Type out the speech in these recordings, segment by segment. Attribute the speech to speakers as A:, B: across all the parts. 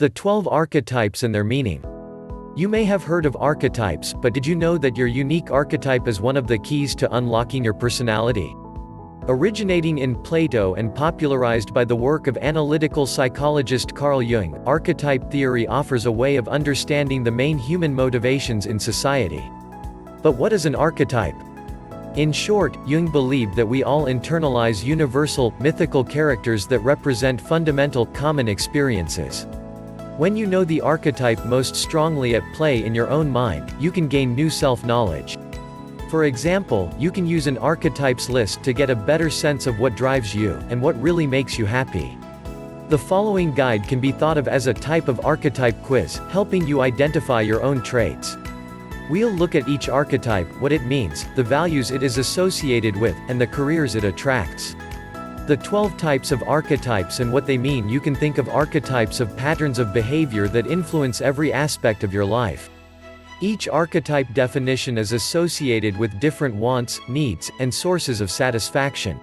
A: The 12 archetypes and their meaning. You may have heard of archetypes, but did you know that your unique archetype is one of the keys to unlocking your personality? Originating in Plato and popularized by the work of analytical psychologist Carl Jung, archetype theory offers a way of understanding the main human motivations in society. But what is an archetype? In short, Jung believed that we all internalize universal, mythical characters that represent fundamental, common experiences. When you know the archetype most strongly at play in your own mind, you can gain new self-knowledge. For example, you can use an archetypes list to get a better sense of what drives you, and what really makes you happy. The following guide can be thought of as a type of archetype quiz, helping you identify your own traits. We'll look at each archetype, what it means, the values it is associated with, and the careers it attracts. The 12 types of archetypes and what they mean. You can think of archetypes of patterns of behavior that influence every aspect of your life. Each archetype definition is associated with different wants, needs, and sources of satisfaction.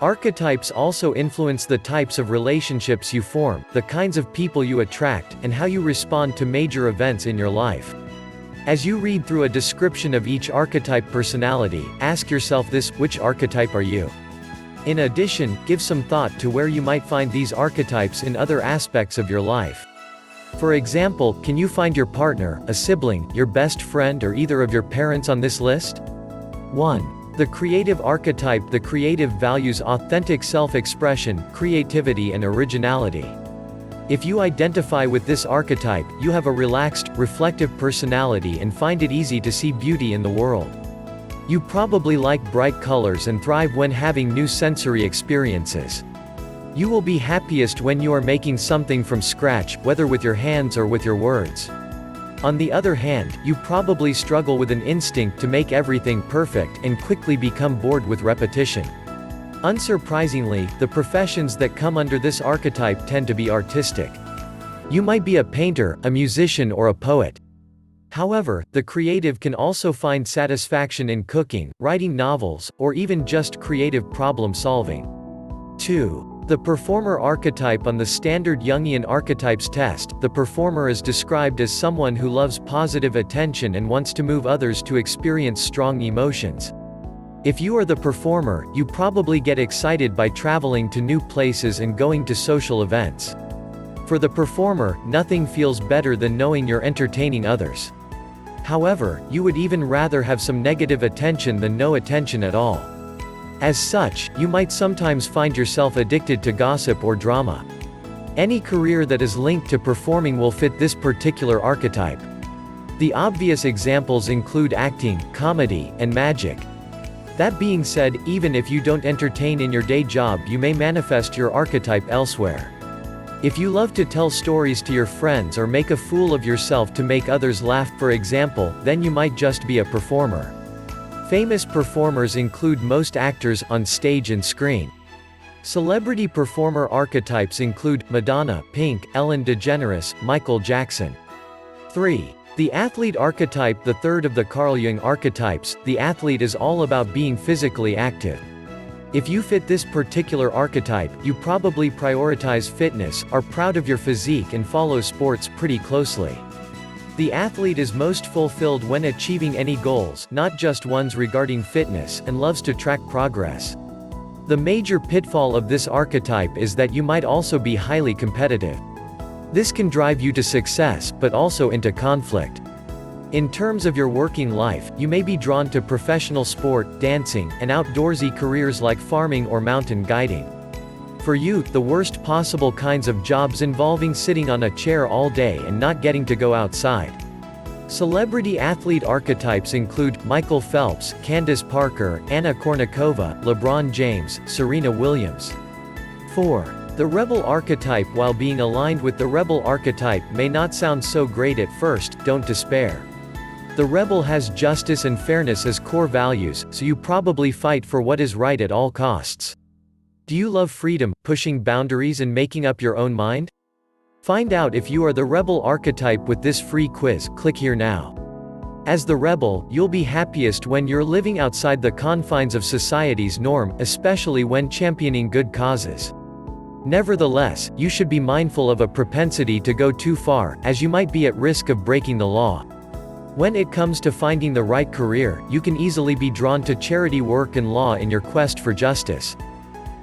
A: Archetypes also influence the types of relationships you form, the kinds of people you attract, and how you respond to major events in your life. As you read through a description of each archetype personality, ask yourself this: which archetype are you? In addition, give some thought to where you might find these archetypes in other aspects of your life. For example, can you find your partner, a sibling, your best friend, or either of your parents on this list? 1. The creative archetype. The creative values authentic self-expression, creativity, and originality. If you identify with this archetype, you have a relaxed, reflective personality and find it easy to see beauty in the world. You probably like bright colors and thrive when having new sensory experiences. You will be happiest when you are making something from scratch, whether with your hands or with your words. On the other hand, you probably struggle with an instinct to make everything perfect and quickly become bored with repetition. Unsurprisingly, the professions that come under this archetype tend to be artistic. You might be a painter, a musician, or a poet. However, the creative can also find satisfaction in cooking, writing novels, or even just creative problem solving. 2. The performer archetype. On the standard Jungian archetypes test, the performer is described as someone who loves positive attention and wants to move others to experience strong emotions. If you are the performer, you probably get excited by traveling to new places and going to social events. For the performer, nothing feels better than knowing you're entertaining others. However, you would even rather have some negative attention than no attention at all. As such, you might sometimes find yourself addicted to gossip or drama. Any career that is linked to performing will fit this particular archetype. The obvious examples include acting, comedy, and magic. That being said, even if you don't entertain in your day job, you may manifest your archetype elsewhere. If you love to tell stories to your friends or make a fool of yourself to make others laugh, for example, then you might just be a performer. Famous performers include most actors, on stage and screen. Celebrity performer archetypes include Madonna, Pink, Ellen DeGeneres, Michael Jackson. 3. The athlete archetype. The third of the Carl Jung archetypes, the athlete is all about being physically active. If you fit this particular archetype, you probably prioritize fitness, are proud of your physique, and follow sports pretty closely. The athlete is most fulfilled when achieving any goals, not just ones regarding fitness, and loves to track progress. The major pitfall of this archetype is that you might also be highly competitive. This can drive you to success, but also into conflict. In terms of your working life, you may be drawn to professional sport, dancing, and outdoorsy careers like farming or mountain guiding. For you, the worst possible kinds of jobs involving sitting on a chair all day and not getting to go outside. Celebrity athlete archetypes include Michael Phelps, Candace Parker, Anna Kournikova, LeBron James, Serena Williams. 4. The rebel archetype. While being aligned with the rebel archetype may not sound so great at first, don't despair. The rebel has justice and fairness as core values, so you probably fight for what is right at all costs. Do you love freedom, pushing boundaries, and making up your own mind? Find out if you are the rebel archetype with this free quiz. Click here now. As the rebel, you'll be happiest when you're living outside the confines of society's norm, especially when championing good causes. Nevertheless, you should be mindful of a propensity to go too far, as you might be at risk of breaking the law. When it comes to finding the right career, you can easily be drawn to charity work and law in your quest for justice.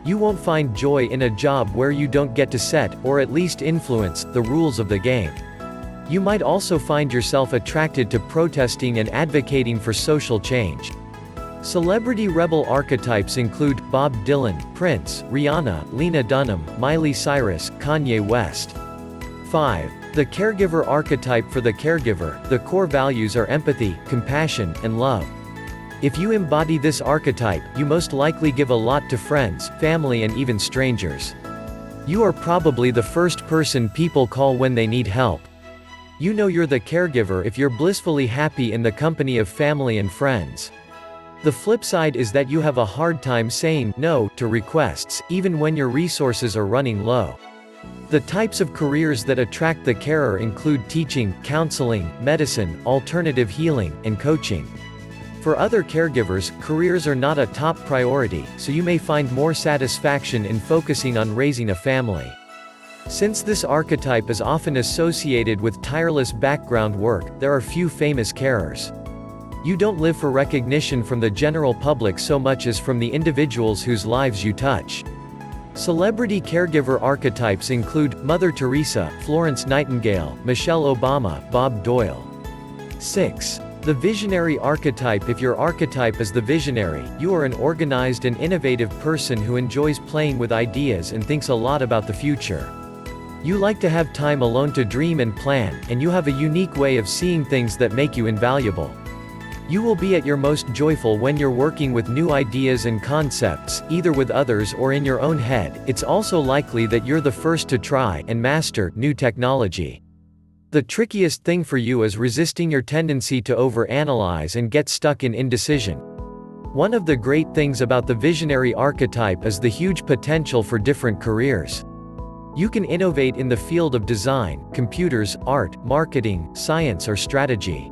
A: You won't find joy in a job where you don't get to set, or at least influence, the rules of the game. You might also find yourself attracted to protesting and advocating for social change. Celebrity rebel archetypes include Bob Dylan, Prince, Rihanna, Lena Dunham, Miley Cyrus, Kanye West. 5. The caregiver archetype. For the caregiver, the core values are empathy, compassion, and love. If you embody this archetype, you most likely give a lot to friends, family, and even strangers. You are probably the first person people call when they need help. You know you're the caregiver if you're blissfully happy in the company of family and friends. The flip side is that you have a hard time saying no to requests, even when your resources are running low. The types of careers that attract the carer include teaching, counseling, medicine, alternative healing, and coaching. For other caregivers, careers are not a top priority, so you may find more satisfaction in focusing on raising a family. Since this archetype is often associated with tireless background work, there are few famous carers. You don't live for recognition from the general public so much as from the individuals whose lives you touch. Celebrity caregiver archetypes include Mother Teresa, Florence Nightingale, Michelle Obama, Bob Doyle. 6. The visionary archetype. If your archetype is the visionary, you are an organized and innovative person who enjoys playing with ideas and thinks a lot about the future. You like to have time alone to dream and plan, and you have a unique way of seeing things that make you invaluable. You will be at your most joyful when you're working with new ideas and concepts, either with others or in your own head. It's also likely that you're the first to try and master new technology. The trickiest thing for you is resisting your tendency to overanalyze and get stuck in indecision. One of the great things about the visionary archetype is the huge potential for different careers. You can innovate in the field of design, computers, art, marketing, science, or strategy.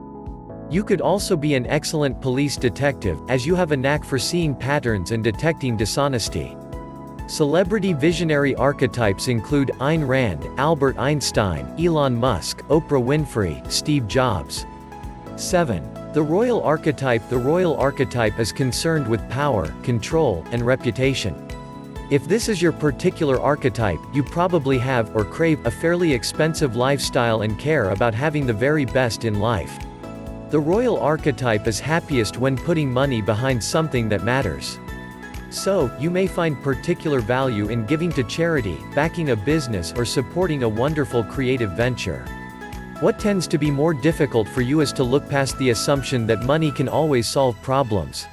A: You could also be an excellent police detective, as you have a knack for seeing patterns and detecting dishonesty. Celebrity visionary archetypes include Ayn Rand, Albert Einstein, Elon Musk, Oprah Winfrey, Steve Jobs. 7. The royal archetype. The royal archetype is concerned with power, control, and reputation. If this is your particular archetype, you probably have or crave a fairly expensive lifestyle and care about having the very best in life. The royal archetype is happiest when putting money behind something that matters. So, you may find particular value in giving to charity, backing a business, or supporting a wonderful creative venture. What tends to be more difficult for you is to look past the assumption that money can always solve problems.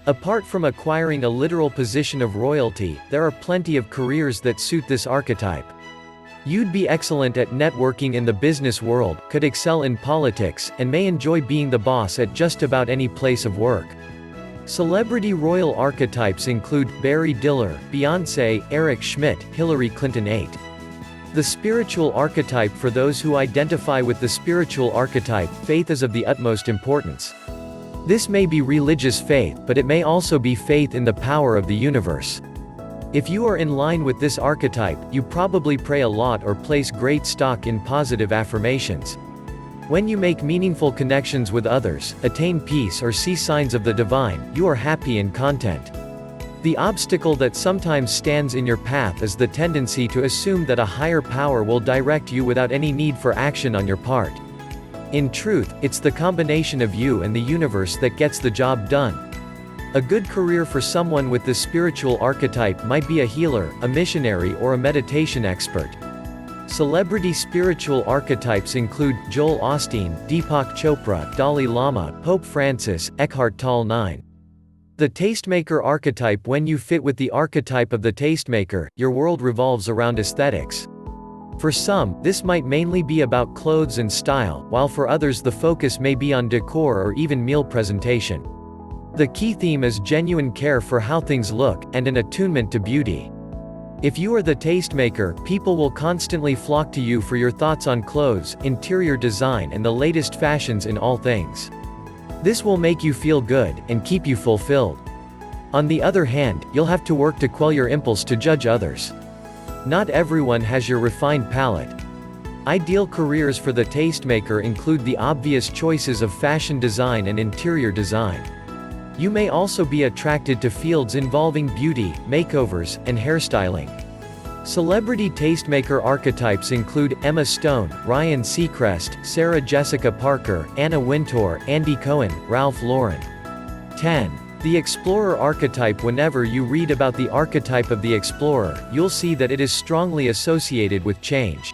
A: Apart from acquiring a literal position of royalty, there are plenty of careers that suit this archetype. You'd be excellent at networking in the business world, could excel in politics, and may enjoy being the boss at just about any place of work. Celebrity royal archetypes include Barry Diller, Beyoncé, Eric Schmidt, Hillary Clinton. 8. The spiritual archetype. For those who identify with the spiritual archetype, faith is of the utmost importance. This may be religious faith, but it may also be faith in the power of the universe. If you are in line with this archetype, you probably pray a lot or place great stock in positive affirmations. When you make meaningful connections with others, attain peace, or see signs of the divine, you are happy and content. The obstacle that sometimes stands in your path is the tendency to assume that a higher power will direct you without any need for action on your part. In truth, it's the combination of you and the universe that gets the job done. A good career for someone with this spiritual archetype might be a healer, a missionary, or a meditation expert. Celebrity spiritual archetypes include Joel Osteen, Deepak Chopra, Dalai Lama, Pope Francis, Eckhart Tolle. 9. The tastemaker archetype. When you fit with the archetype of the tastemaker, your world revolves around aesthetics. For some, this might mainly be about clothes and style, while for others the focus may be on decor or even meal presentation. The key theme is genuine care for how things look, and an attunement to beauty. If you are the tastemaker, people will constantly flock to you for your thoughts on clothes, interior design, and the latest fashions in all things. This will make you feel good, and keep you fulfilled. On the other hand, you'll have to work to quell your impulse to judge others. Not everyone has your refined palate. Ideal careers for the tastemaker include the obvious choices of fashion design and interior design. You may also be attracted to fields involving beauty, makeovers, and hairstyling. Celebrity tastemaker archetypes include Emma Stone, Ryan Seacrest, Sarah Jessica Parker, Anna Wintour, Andy Cohen, Ralph Lauren. 10. The explorer archetype. Whenever you read about the archetype of the explorer, you'll see that it is strongly associated with change.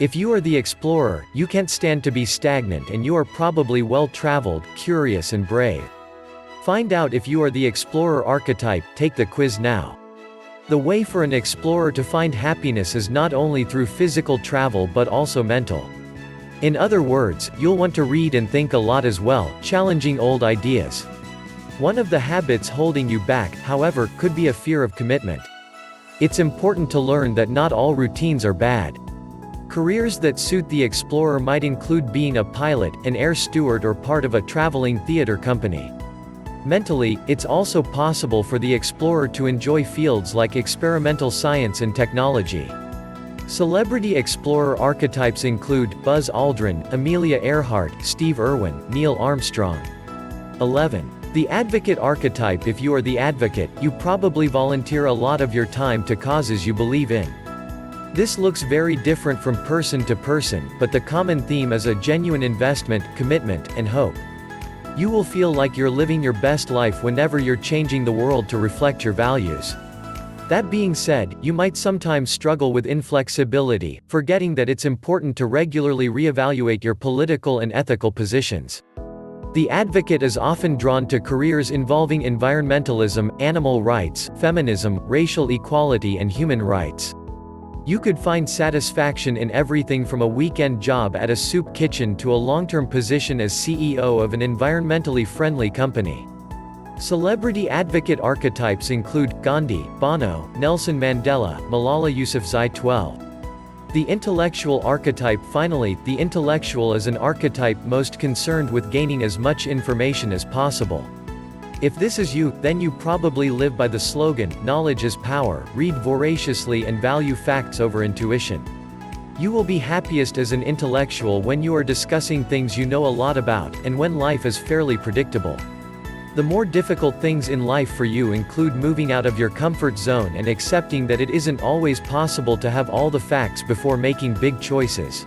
A: If you are the explorer, you can't stand to be stagnant and you are probably well-traveled, curious and brave. Find out if you are the explorer archetype. Take the quiz now. The way for an explorer to find happiness is not only through physical travel but also mental. In other words, you'll want to read and think a lot as well, challenging old ideas. One of the habits holding you back, however, could be a fear of commitment. It's important to learn that not all routines are bad. Careers that suit the explorer might include being a pilot, an air steward or part of a traveling theater company. Mentally, it's also possible for the explorer to enjoy fields like experimental science and technology. Celebrity explorer archetypes include Buzz Aldrin, Amelia Earhart, Steve Irwin, Neil Armstrong. 11. The advocate archetype. If you are the advocate, you probably volunteer a lot of your time to causes you believe in. This looks very different from person to person, but the common theme is a genuine investment, commitment, and hope. You will feel like you're living your best life whenever you're changing the world to reflect your values. That being said, you might sometimes struggle with inflexibility, forgetting that it's important to regularly reevaluate your political and ethical positions. The advocate is often drawn to careers involving environmentalism, animal rights, feminism, racial equality and human rights. You could find satisfaction in everything from a weekend job at a soup kitchen to a long-term position as CEO of an environmentally friendly company. Celebrity advocate archetypes include Gandhi, Bono, Nelson Mandela, Malala Yousafzai. 12. The intellectual archetype. Finally, the intellectual is an archetype most concerned with gaining as much information as possible. If this is you, then you probably live by the slogan, knowledge is power, read voraciously and value facts over intuition. You will be happiest as an intellectual when you are discussing things you know a lot about, and when life is fairly predictable. The more difficult things in life for you include moving out of your comfort zone and accepting that it isn't always possible to have all the facts before making big choices.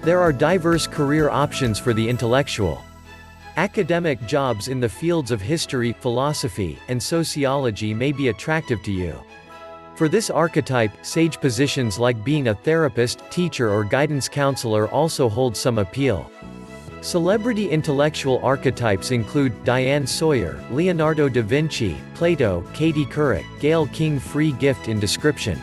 A: There are diverse career options for the intellectual. Academic jobs in the fields of history, philosophy, and sociology may be attractive to you. For this archetype, sage positions like being a therapist, teacher or guidance counselor also hold some appeal. Celebrity intellectual archetypes include Diane Sawyer, Leonardo da Vinci, Plato, Katie Couric, Gayle King. Free gift in description.